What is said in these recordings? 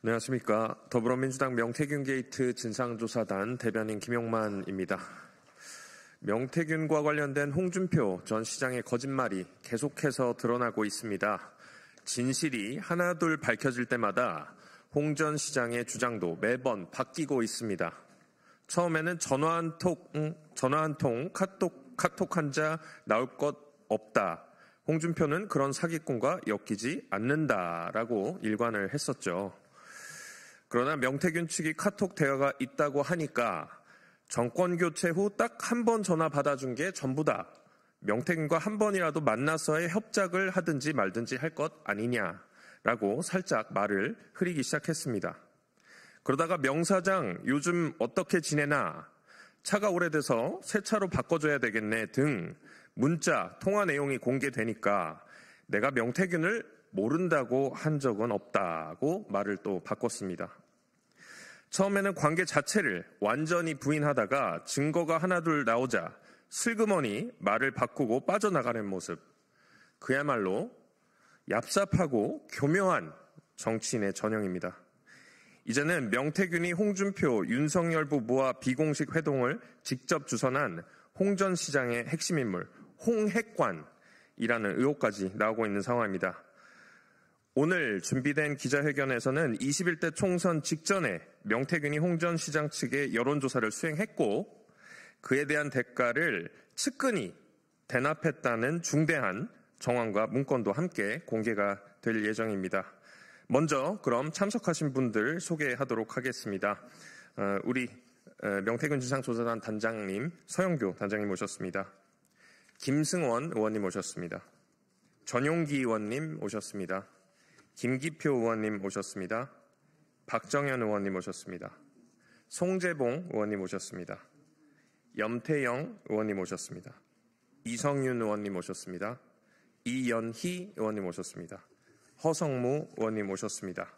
안녕하십니까. 더불어민주당 명태균 게이트 진상조사단 대변인 김용만입니다. 명태균과 관련된 홍준표 전 시장의 거짓말이 계속해서 드러나고 있습니다. 진실이 하나둘 밝혀질 때마다 홍 전 시장의 주장도 매번 바뀌고 있습니다. 처음에는 전화 한 통, 카톡 한 자 나올 것 없다. 홍준표는 그런 사기꾼과 엮이지 않는다라고 일관을 했었죠. 그러나 명태균 측이 카톡 대화가 있다고 하니까 정권 교체 후 딱 한 번 전화 받아준 게 전부다. 명태균과 한 번이라도 만나서의 협작을 하든지 말든지 할 것 아니냐라고 살짝 말을 흐리기 시작했습니다. 그러다가 명사장 요즘 어떻게 지내나, 차가 오래돼서 새 차로 바꿔줘야 되겠네 등 문자, 통화 내용이 공개되니까 내가 명태균을 모른다고 한 적은 없다고 말을 또 바꿨습니다. 처음에는 관계 자체를 완전히 부인하다가 증거가 하나둘 나오자 슬그머니 말을 바꾸고 빠져나가는 모습. 그야말로 얍삽하고 교묘한 정치인의 전형입니다. 이제는 명태균이 홍준표, 윤석열 부부와 비공식 회동을 직접 주선한 홍 전 시장의 핵심 인물, 홍핵관이라는 의혹까지 나오고 있는 상황입니다. 오늘 준비된 기자회견에서는 21대 총선 직전에 명태균이 홍 전 시장 측의 여론조사를 수행했고 그에 대한 대가를 측근히 대납했다는 중대한 정황과 문건도 함께 공개가 될 예정입니다. 먼저 그럼 참석하신 분들 소개하도록 하겠습니다. 우리 명태균 진상조사단 단장님 서영교 단장님 모셨습니다. 김승원 의원님 모셨습니다. 전용기 의원님 오셨습니다. 김기표 의원님 오셨습니다. 박정현 의원님 오셨습니다. 송재봉 의원님 오셨습니다. 염태영 의원님 오셨습니다. 이성윤 의원님 오셨습니다. 이연희 의원님 오셨습니다. 허성무 의원님 오셨습니다.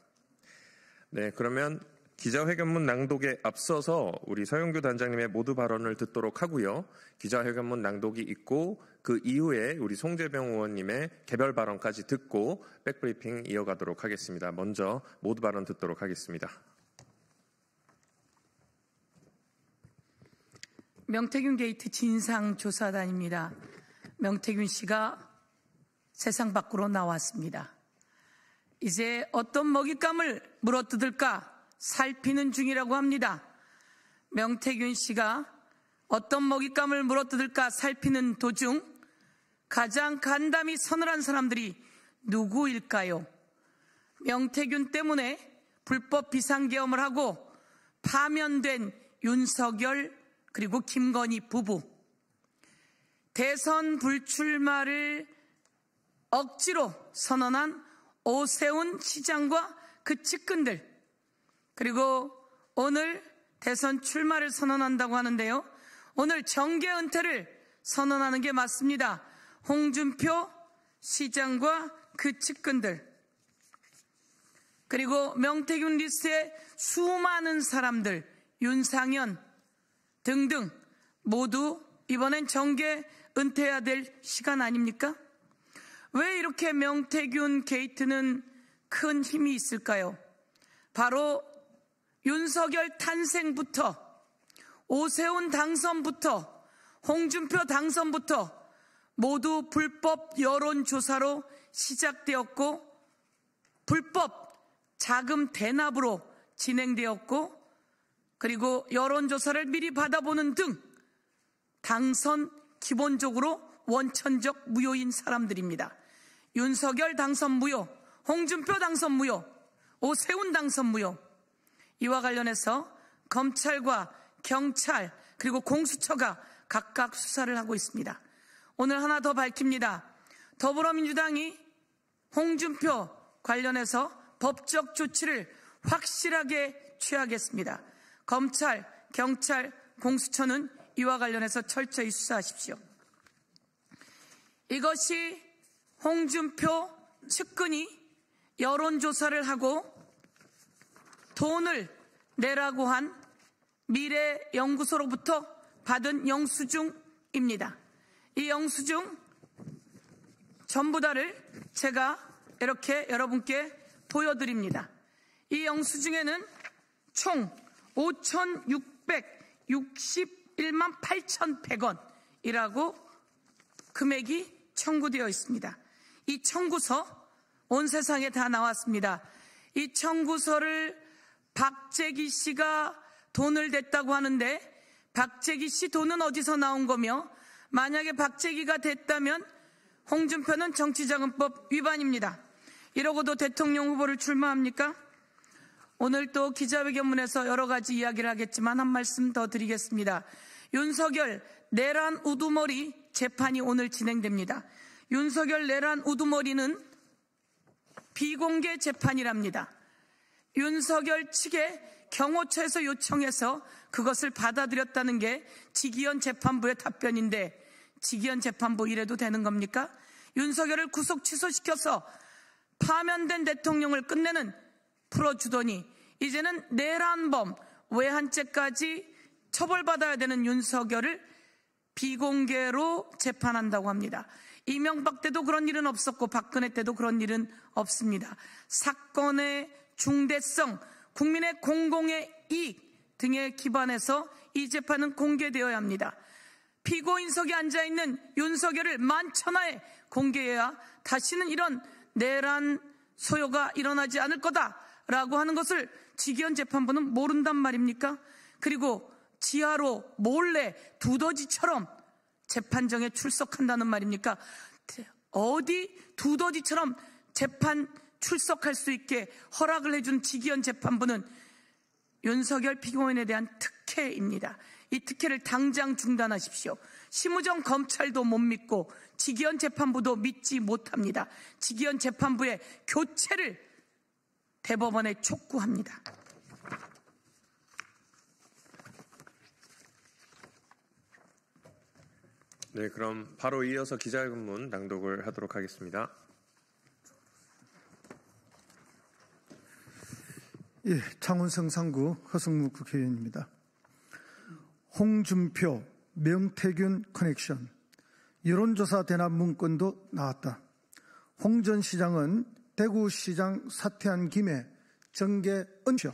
네, 그러면 기자회견문 낭독에 앞서서 우리 서영교 단장님의 모두 발언을 듣도록 하고요. 기자회견문 낭독이 있고 그 이후에 우리 송재병 의원님의 개별 발언까지 듣고 백브리핑 이어가도록 하겠습니다. 먼저 모두 발언 듣도록 하겠습니다. 명태균 게이트 진상조사단입니다. 명태균 씨가 세상 밖으로 나왔습니다. 이제 어떤 먹잇감을 물어뜯을까 살피는 중이라고 합니다. 명태균 씨가 어떤 먹잇감을 물어뜯을까 살피는 도중 가장 간담이 서늘한 사람들이 누구일까요? 명태균 때문에 불법 비상계엄을 하고 파면된 윤석열 그리고 김건희 부부, 대선 불출마를 억지로 선언한 오세훈 시장과 그 측근들, 그리고 오늘 대선 출마를 선언한다고 하는데요. 오늘 정계 은퇴를 선언하는 게 맞습니다. 홍준표 시장과 그 측근들, 그리고 명태균 리스트의 수많은 사람들, 윤상현 등등 모두 이번엔 정계 은퇴해야 될 시간 아닙니까? 왜 이렇게 명태균 게이트는 큰 힘이 있을까요? 바로 윤석열 탄생부터, 오세훈 당선부터, 홍준표 당선부터 모두 불법 여론조사로 시작되었고 불법 자금 대납으로 진행되었고, 그리고 여론조사를 미리 받아보는 등 당선 기본적으로 원천적 무효인 사람들입니다. 윤석열 당선 무효, 홍준표 당선 무효, 오세훈 당선 무효. 이와 관련해서 검찰과 경찰 그리고 공수처가 각각 수사를 하고 있습니다. 오늘 하나 더 밝힙니다. 더불어민주당이 홍준표 관련해서 법적 조치를 확실하게 취하겠습니다. 검찰, 경찰, 공수처는 이와 관련해서 철저히 수사하십시오. 이것이 홍준표 측근이 여론조사를 하고 돈을 내라고 한 미래연구소로부터 받은 영수증입니다. 이 영수증 전부 다를 제가 이렇게 여러분께 보여드립니다. 이 영수증에는 총 5,661만 8,100원이라고 금액이 청구되어 있습니다. 이 청구서 온 세상에 다 나왔습니다. 이 청구서를 박재기 씨가 돈을 댔다고 하는데 박재기 씨 돈은 어디서 나온 거며, 만약에 박재기가 됐다면 홍준표는 정치자금법 위반입니다. 이러고도 대통령 후보를 출마합니까? 오늘 또 기자회견문에서 여러 가지 이야기를 하겠지만 한 말씀 더 드리겠습니다. 윤석열 내란 우두머리 재판이 오늘 진행됩니다. 윤석열 내란 우두머리는 비공개 재판이랍니다. 윤석열 측에 경호처에서 요청해서 그것을 받아들였다는 게 지기현 재판부의 답변인데, 지기현 재판부 이래도 되는 겁니까? 윤석열을 구속 취소시켜서 파면된 대통령을 끝내는 풀어주더니 이제는 내란범 외환죄까지 처벌받아야 되는 윤석열을 비공개로 재판한다고 합니다. 이명박 때도 그런 일은 없었고 박근혜 때도 그런 일은 없습니다. 사건의 중대성, 국민의 공공의 이익 등에 기반해서 이 재판은 공개되어야 합니다. 피고인석에 앉아있는 윤석열을 만천하에 공개해야 다시는 이런 내란 소요가 일어나지 않을 거다라고 하는 것을 지기현 재판부는 모른단 말입니까? 그리고 지하로 몰래 두더지처럼 재판정에 출석한다는 말입니까? 어디 두더지처럼 재판 출석할 수 있게 허락을 해준 지기현 재판부는 윤석열 피고인에 대한 특혜입니다. 이 특혜를 당장 중단하십시오. 심우정 검찰도 못 믿고 지기현 재판부도 믿지 못합니다. 지기현 재판부의 교체를 대법원에 촉구합니다. 네, 그럼 바로 이어서 기자회견문 낭독을 하도록 하겠습니다. 예, 창원성 3구 허승무 국회의원입니다. 홍준표, 명태균 커넥션, 여론조사 대납 문건도 나왔다. 홍 전 시장은 대구시장 사퇴한 김에 정계 은퇴.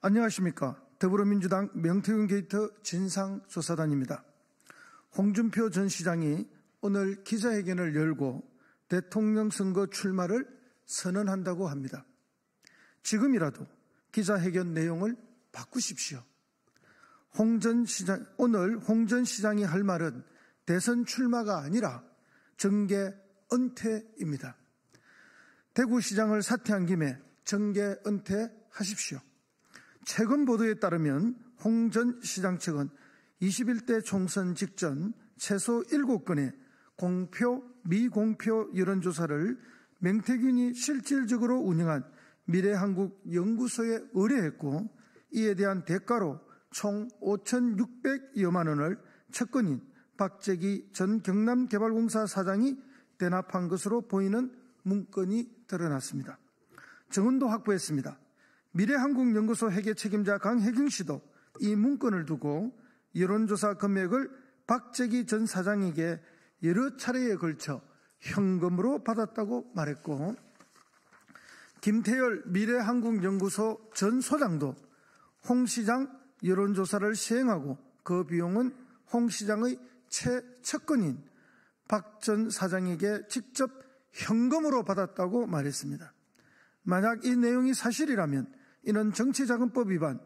안녕하십니까. 더불어민주당 명태균 게이트 진상조사단입니다. 홍준표 전 시장이 오늘 기자회견을 열고 대통령 선거 출마를 선언한다고 합니다. 지금이라도 기자회견 내용을 바꾸십시오. 오늘 홍 전 시장이 할 말은 대선 출마가 아니라 정계 은퇴입니다. 대구시장을 사퇴한 김에 정계 은퇴하십시오. 최근 보도에 따르면 홍 전 시장 측은 21대 총선 직전 최소 7건의 공표, 미공표 여론조사를 명태균이 실질적으로 운영한 미래한국연구소에 의뢰했고, 이에 대한 대가로 총 5,600여만 원을 측근인 박재기 전 경남개발공사 사장이 대납한 것으로 보이는 문건이 드러났습니다. 정은도 확보했습니다. 미래한국연구소 회계 책임자 강혜경 씨도 이 문건을 두고 여론조사 금액을 박재기 전 사장에게 여러 차례에 걸쳐 현금으로 받았다고 말했고, 김태열 미래한국연구소 전 소장도 홍 시장 여론조사를 시행하고 그 비용은 홍 시장의 최측근인 박 전 사장에게 직접 현금으로 받았다고 말했습니다. 만약 이 내용이 사실이라면 이는 정치자금법 위반,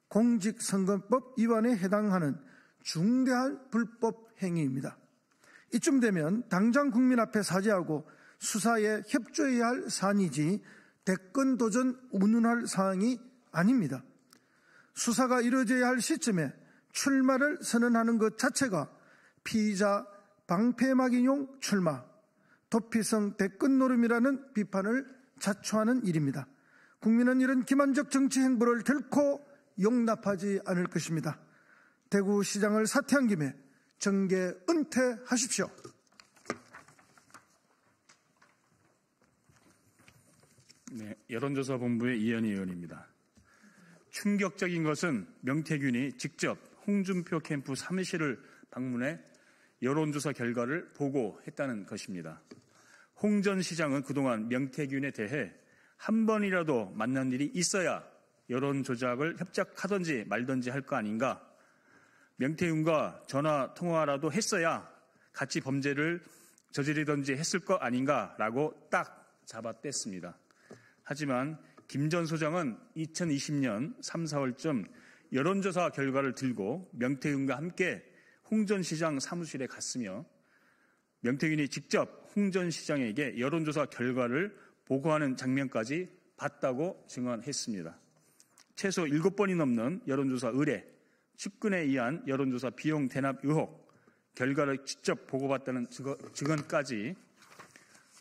공직선거법 위반에 해당하는 중대한 불법 행위입니다. 이쯤 되면 당장 국민 앞에 사죄하고 수사에 협조해야 할 사안이지 대권 도전 운운할 사항이 아닙니다. 수사가 이루어져야 할 시점에 출마를 선언하는 것 자체가 피의자 방패막이용 출마, 도피성 대권 노름이라는 비판을 자초하는 일입니다. 국민은 이런 기만적 정치 행보를 결코 용납하지 않을 것입니다. 대구시장을 사퇴한 김에 정계 은퇴하십시오. 네, 여론조사본부의 이현희 의원입니다. 충격적인 것은 명태균이 직접 홍준표 캠프 사무실을 방문해 여론조사 결과를 보고했다는 것입니다. 홍 전 시장은 그동안 명태균에 대해 한 번이라도 만난 일이 있어야 여론 조작을 협작하든지 말든지 할 거 아닌가? 명태균과 전화 통화라도 했어야 같이 범죄를 저지르든지 했을 거 아닌가라고 딱 잡아뗐습니다. 하지만 김 전 소장은 2020년 3, 4월쯤 여론조사 결과를 들고 명태균과 함께 홍 전 시장 사무실에 갔으며 명태균이 직접 홍 전 시장에게 여론조사 결과를 보고하는 장면까지 봤다고 증언했습니다. 최소 7번이 넘는 여론조사 의뢰, 측근에 의한 여론조사 비용 대납 의혹, 결과를 직접 보고받다는 증언까지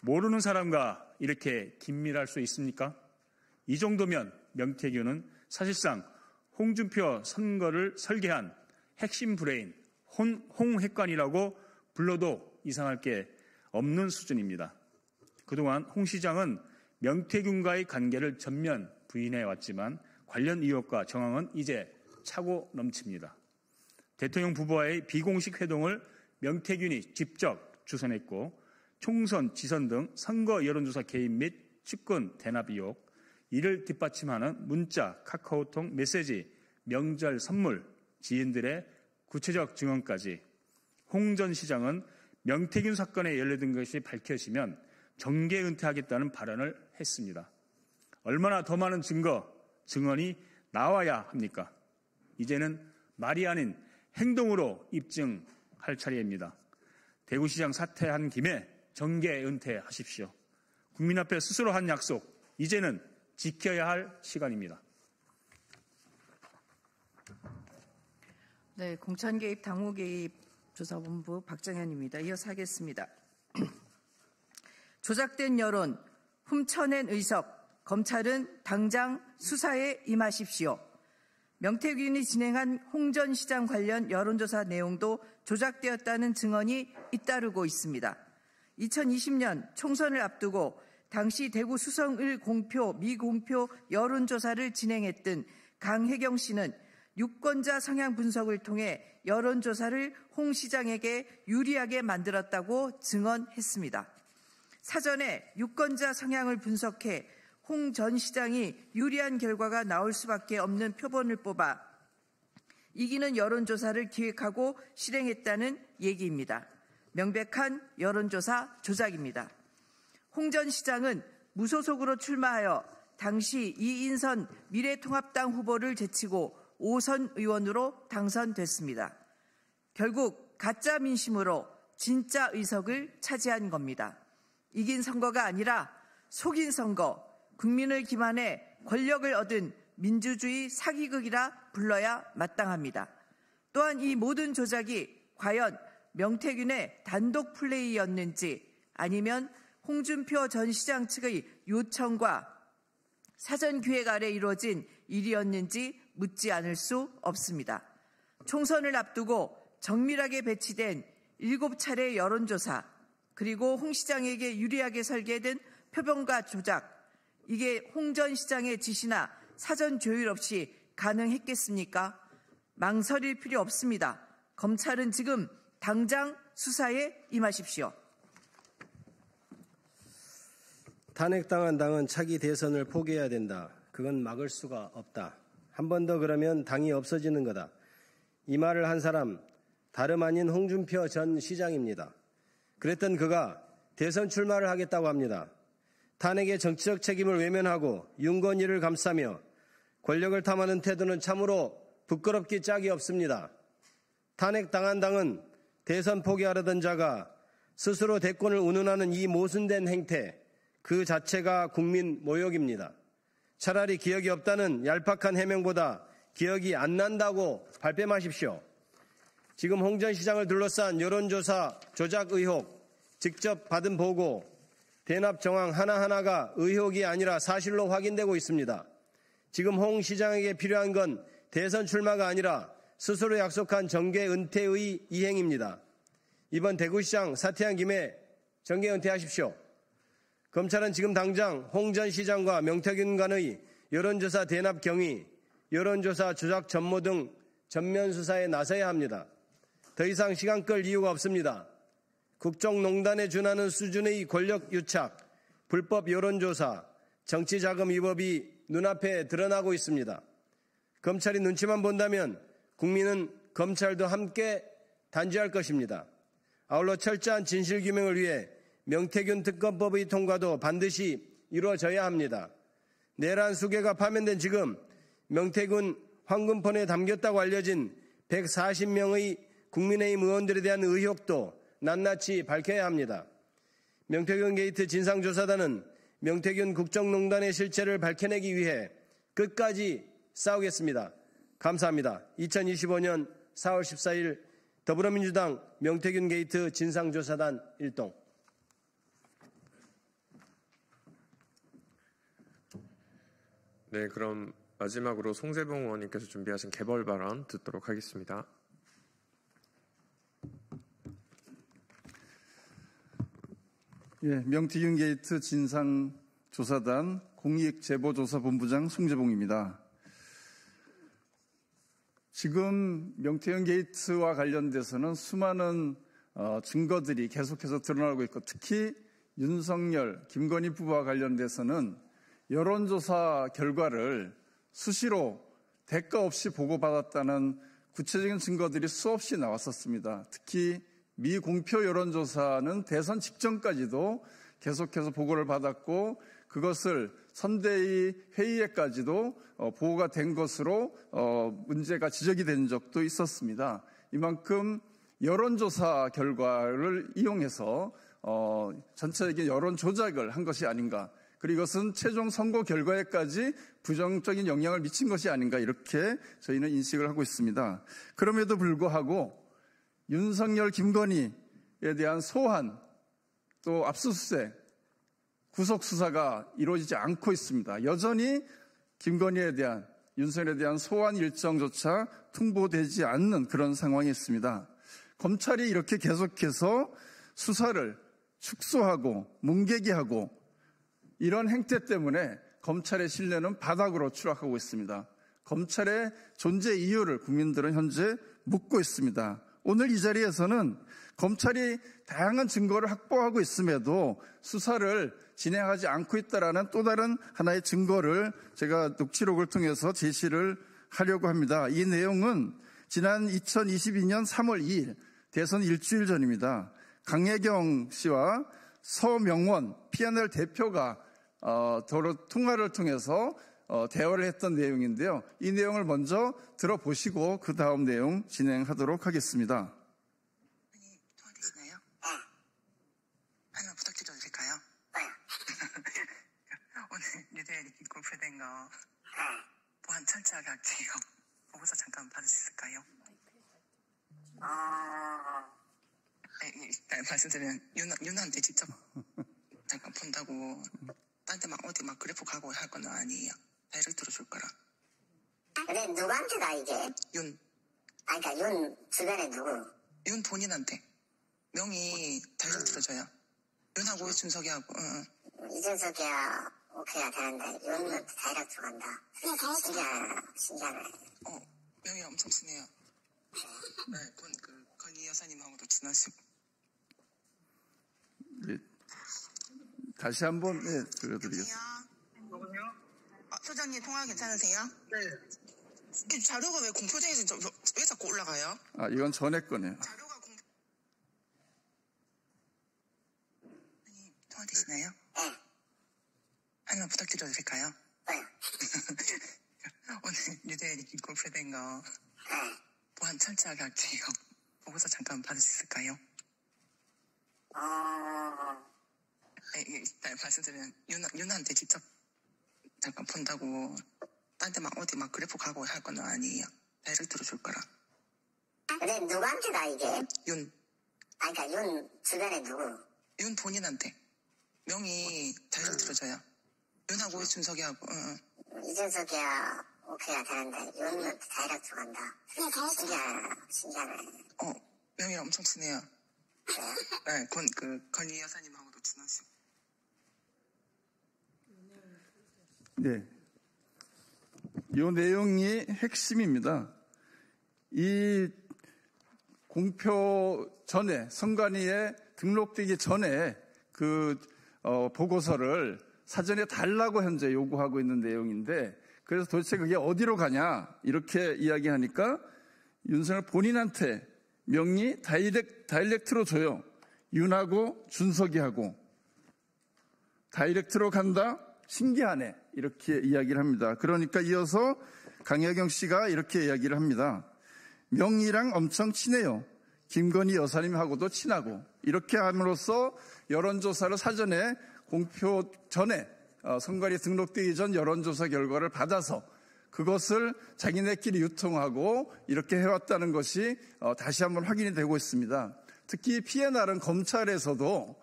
모르는 사람과 이렇게 긴밀할 수 있습니까? 이 정도면 명태균은 사실상 홍준표 선거를 설계한 핵심 브레인, 홍핵관이라고 불러도 이상할 게 없는 수준입니다. 그동안 홍 시장은 명태균과의 관계를 전면 부인해왔지만 관련 의혹과 정황은 이제 차고 넘칩니다. 대통령 부부와의 비공식 회동을 명태균이 직접 주선했고 총선, 지선 등 선거 여론조사 개입 및 측근 대납 의혹, 이를 뒷받침하는 문자, 카카오톡, 메시지, 명절 선물, 지인들의 구체적 증언까지 홍 전 시장은 명태균 사건에 연루된 것이 밝혀지면 정계 은퇴하겠다는 발언을 했습니다. 얼마나 더 많은 증언이 나와야 합니까? 이제는 말이 아닌 행동으로 입증할 차례입니다. 대구시장 사퇴한 김에 정계 은퇴하십시오. 국민 앞에 스스로 한 약속, 이제는 지켜야 할 시간입니다. 네, 공천개입 당호개입 조사본부 박정현입니다. 이어서 하겠습니다. 조작된 여론, 훔쳐낸 의석, 검찰은 당장 수사에 임하십시오. 명태균이 진행한 홍 전 시장 관련 여론조사 내용도 조작되었다는 증언이 잇따르고 있습니다. 2020년 총선을 앞두고 당시 대구 수성을 공표, 미공표 여론조사를 진행했던 강혜경 씨는 유권자 성향 분석을 통해 여론조사를 홍 시장에게 유리하게 만들었다고 증언했습니다. 사전에 유권자 성향을 분석해 홍 전 시장이 유리한 결과가 나올 수밖에 없는 표본을 뽑아 이기는 여론조사를 기획하고 실행했다는 얘기입니다. 명백한 여론조사 조작입니다. 홍 전 시장은 무소속으로 출마하여 당시 이인선 미래통합당 후보를 제치고 5선 의원으로 당선됐습니다. 결국 가짜 민심으로 진짜 의석을 차지한 겁니다. 이긴 선거가 아니라 속인 선거, 국민을 기만해 권력을 얻은 민주주의 사기극이라 불러야 마땅합니다. 또한 이 모든 조작이 과연 명태균의 단독 플레이였는지 아니면 홍준표 전 시장 측의 요청과 사전 기획 아래 이루어진 일이었는지 묻지 않을 수 없습니다. 총선을 앞두고 정밀하게 배치된 7차례 여론조사, 그리고 홍 시장에게 유리하게 설계된 표본과 조작, 이게 홍 전 시장의 지시나 사전 조율 없이 가능했겠습니까? 망설일 필요 없습니다. 검찰은 지금 당장 수사에 임하십시오. 탄핵당한 당은 차기 대선을 포기해야 된다. 그건 막을 수가 없다. 한 번 더 그러면 당이 없어지는 거다. 이 말을 한 사람 다름 아닌 홍준표 전 시장입니다. 그랬던 그가 대선 출마를 하겠다고 합니다. 탄핵의 정치적 책임을 외면하고 윤건희를 감싸며 권력을 탐하는 태도는 참으로 부끄럽기 짝이 없습니다. 탄핵당한 당은 대선 포기하려던 자가 스스로 대권을 운운하는 이 모순된 행태, 그 자체가 국민 모욕입니다. 차라리 기억이 없다는 얄팍한 해명보다 기억이 안 난다고 발뺌하십시오. 지금 홍 전 시장을 둘러싼 여론조사 조작 의혹, 직접 받은 보고, 대납 정황 하나하나가 의혹이 아니라 사실로 확인되고 있습니다. 지금 홍 시장에게 필요한 건 대선 출마가 아니라 스스로 약속한 정계 은퇴의 이행입니다. 이번 대구시장 사퇴한 김에 정계 은퇴하십시오. 검찰은 지금 당장 홍 전 시장과 명태균 간의 여론조사 대납 경위, 여론조사 조작 전모 등 전면 수사에 나서야 합니다. 더 이상 시간 끌 이유가 없습니다. 국정농단에 준하는 수준의 권력 유착, 불법 여론조사, 정치자금 위법이 눈앞에 드러나고 있습니다. 검찰이 눈치만 본다면 국민은 검찰도 함께 단죄할 것입니다. 아울러 철저한 진실규명을 위해 명태균 특검법의 통과도 반드시 이루어져야 합니다. 내란 수개가 파면된 지금 명태균 황금폰에 담겼다고 알려진 140명의 국민의힘 의원들에 대한 의혹도 낱낱이 밝혀야 합니다. 명태균 게이트 진상조사단은 명태균 국정농단의 실체를 밝혀내기 위해 끝까지 싸우겠습니다. 감사합니다. 2025년 4월 14일 더불어민주당 명태균 게이트 진상조사단 1동. 네, 그럼 마지막으로 송재봉 의원님께서 준비하신 개벌 발언 듣도록 하겠습니다. 예, 명태균 게이트 진상조사단 공익제보조사본부장 송재봉입니다. 지금 명태균 게이트와 관련돼서는 수많은 증거들이 계속해서 드러나고 있고, 특히 윤석열, 김건희 부부와 관련돼서는 여론조사 결과를 수시로 대가 없이 보고받았다는 구체적인 증거들이 수없이 나왔었습니다. 특히 미공표 여론조사는 대선 직전까지도 계속해서 보고를 받았고, 그것을 선대위 회의에까지도 보고가 된 것으로 문제가 지적이 된 적도 있었습니다. 이만큼 여론조사 결과를 이용해서 전체적인 여론 조작을 한 것이 아닌가, 그리고 이것은 최종 선거 결과에까지 부정적인 영향을 미친 것이 아닌가, 이렇게 저희는 인식을 하고 있습니다. 그럼에도 불구하고 윤석열, 김건희에 대한 소환, 또 압수수색, 구속수사가 이루어지지 않고 있습니다. 여전히 김건희에 대한, 윤석열에 대한 소환 일정조차 통보되지 않는 그런 상황이 있습니다. 검찰이 이렇게 계속해서 수사를 축소하고 뭉개기하고 이런 행태 때문에 검찰의 신뢰는 바닥으로 추락하고 있습니다. 검찰의 존재 이유를 국민들은 현재 묻고 있습니다. 오늘 이 자리에서는 검찰이 다양한 증거를 확보하고 있음에도 수사를 진행하지 않고 있다는 또 다른 하나의 증거를 제가 녹취록을 통해서 제시를 하려고 합니다. 이 내용은 지난 2022년 3월 2일 대선 일주일 전입니다. 강혜경 씨와 서명원 P&L 대표가 통화를 통해서 대화를 했던 내용인데요. 이 내용을 먼저 들어보시고 그 다음 내용 진행하도록 하겠습니다. 통화되시나요? 하나 부탁드려도 될까요? 오늘 뉴데일리 공표된 거 보안 철저하게 할게요. 보고서 잠깐 받을 수 있을까요? 네, 말씀드리면 윤한테 직접 잠깐 본다고 딴 데 막 어디 막 그래프 가고 할 건 아니에요. 다이렉트로 줄 거라. 근데 누구한테다 이게? 윤. 그러니까 윤 주변에 누구? 윤 본인한테. 명의 다이렉트로 줘요. 윤하고 준석이하고. 응. 이준석이야 오케이야 되는데 윤은 다이렉트로 간다. 신기하네. 명의 엄청 친해요. 네, 건희 여사님하고도 친하시고. 네. 다시 한번 들려드리겠습니다. 소장님 통화 괜찮으세요? 네. 이 자료가 왜 공표돼서 왜 자꾸 올라가요? 이건 전에 거네요. 자료가 통화 되시나요? 네. 하나 부탁드려도 될까요? 네. 오늘 뉴데일리 공표된 거 네. 보안 철저하게 할게요. 보고서 잠깐 받을 수 있을까요? 네, 말씀드리면 윤한테 직접 잠깐 본다고 딴 데 막 어디 막 그래프 가고 할 건 아니에요. 다이렉트로 줄 거라. 근데 누구한테다 이게? 윤. 그러니까 윤 주변에 누구? 윤 본인한테. 명의 다이렉트로 줘요. 윤하고 준석이하고. 응. 이준석이야 오케이야 되는데 윤은 다이렉트로 간다. 신기하네. 명의 엄청 친해요. 네, 건희 여사님하고도 친하시고. 네. 이 내용이 핵심입니다. 이 공표 전에, 선관위에 등록되기 전에 그 보고서를 사전에 달라고 현재 요구하고 있는 내용인데, 그래서 도대체 그게 어디로 가냐 이렇게 이야기하니까 윤석열 본인한테 명의 다이렉트로 줘요. 윤하고 준석이하고 다이렉트로 간다? 신기하네. 이렇게 이야기를 합니다. 그러니까 이어서 강혜경 씨가 이렇게 이야기를 합니다. 명의랑 엄청 친해요. 김건희 여사님하고도 친하고. 이렇게 함으로써 여론조사를 사전에 공표 전에 선관위 등록되기 전 여론조사 결과를 받아서 그것을 자기네끼리 유통하고 이렇게 해왔다는 것이 다시 한번 확인이 되고 있습니다. 특히 피해 날은 검찰에서도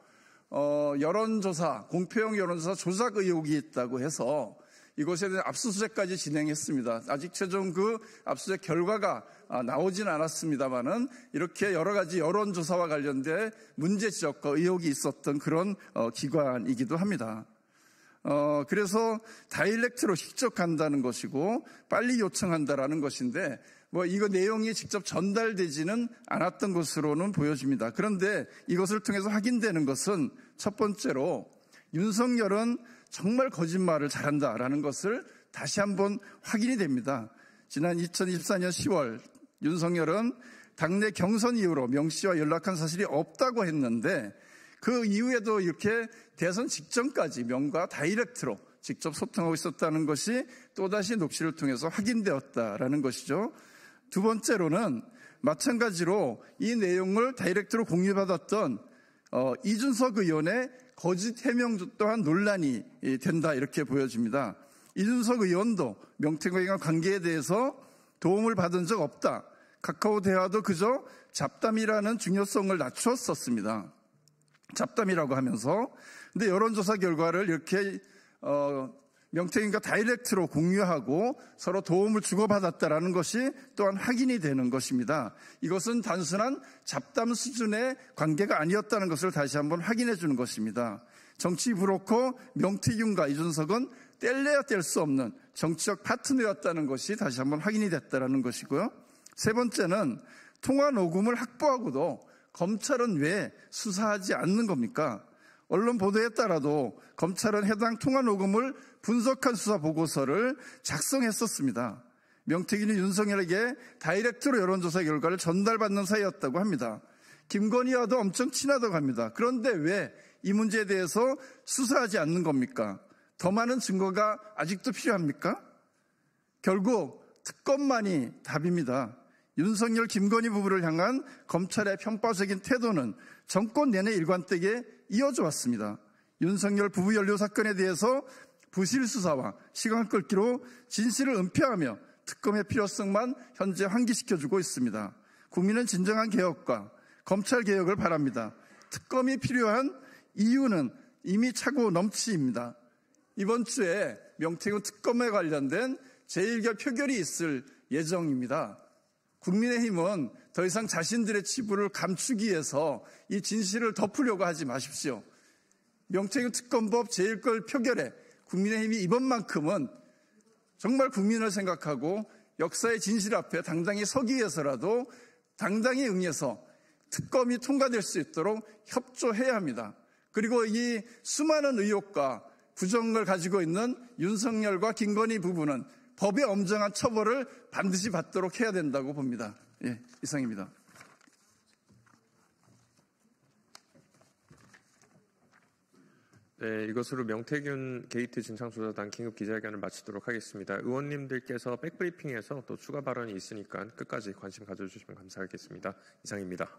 여론조사, 공표용 여론조사 조작 의혹이 있다고 해서 이것에 대한 압수수색까지 진행했습니다. 아직 최종 그 압수수색 결과가 나오진 않았습니다만은 이렇게 여러 가지 여론조사와 관련된 문제 지적과 의혹이 있었던 그런 기관이기도 합니다. 그래서 다이렉트로 직접 간다는 것이고 빨리 요청한다라는 것인데 이거 내용이 직접 전달되지는 않았던 것으로는 보여집니다. 그런데 이것을 통해서 확인되는 것은 첫 번째로 윤석열은 정말 거짓말을 잘한다라는 것을 다시 한번 확인이 됩니다. 지난 2024년 10월 윤석열은 당내 경선 이후로 명 씨와 연락한 사실이 없다고 했는데 그 이후에도 이렇게 대선 직전까지 명과 다이렉트로 직접 소통하고 있었다는 것이 또다시 녹취를 통해서 확인되었다라는 것이죠. 두 번째로는 마찬가지로 이 내용을 다이렉트로 공유받았던 이준석 의원의 거짓 해명 또한 논란이 된다 이렇게 보여집니다. 이준석 의원도 명태균과 관계에 대해서 도움을 받은 적 없다. 카카오 대화도 그저 잡담이라는 중요성을 낮추었었습니다. 잡담이라고 하면서. 근데 여론조사 결과를 이렇게 명태균과 다이렉트로 공유하고 서로 도움을 주고받았다라는 것이 또한 확인이 되는 것입니다. 이것은 단순한 잡담 수준의 관계가 아니었다는 것을 다시 한번 확인해 주는 것입니다. 정치 브로커 명태균과 이준석은 뗄래야 뗄 수 없는 정치적 파트너였다는 것이 다시 한번 확인이 됐다는 것이고요. 세 번째는 통화 녹음을 확보하고도 검찰은 왜 수사하지 않는 겁니까? 언론 보도에 따라도 검찰은 해당 통화 녹음을 분석한 수사 보고서를 작성했었습니다. 명태균이 윤석열에게 다이렉트로 여론조사 결과를 전달받는 사이였다고 합니다. 김건희와도 엄청 친하다고 합니다. 그런데 왜 이 문제에 대해서 수사하지 않는 겁니까? 더 많은 증거가 아직도 필요합니까? 결국 특검만이 답입니다. 윤석열, 김건희 부부를 향한 검찰의 편파적인 태도는 정권 내내 일관되게 이어져 왔습니다. 윤석열 부부 연루 사건에 대해서 부실 수사와 시간 끌기로 진실을 은폐하며 특검의 필요성만 현재 환기시켜주고 있습니다. 국민은 진정한 개혁과 검찰 개혁을 바랍니다. 특검이 필요한 이유는 이미 차고 넘치입니다. 이번 주에 명태균 특검에 관련된 제1결 표결이 있을 예정입니다. 국민의힘은 더 이상 자신들의 치부를 감추기 위해서 이 진실을 덮으려고 하지 마십시오. 명태균 특검법 제1결 표결에 국민의힘이 이번만큼은 정말 국민을 생각하고 역사의 진실 앞에 당당히 서기 위해서라도 당당히 응해서 특검이 통과될 수 있도록 협조해야 합니다. 그리고 이 수많은 의혹과 부정을 가지고 있는 윤석열과 김건희 부부는 법의 엄정한 처벌을 반드시 받도록 해야 된다고 봅니다. 예, 이상입니다. 네, 이것으로 명태균 게이트 진상조사단 긴급 기자회견을 마치도록 하겠습니다. 의원님들께서 백브리핑에서 또 추가 발언이 있으니까 끝까지 관심 가져주시면 감사하겠습니다. 이상입니다.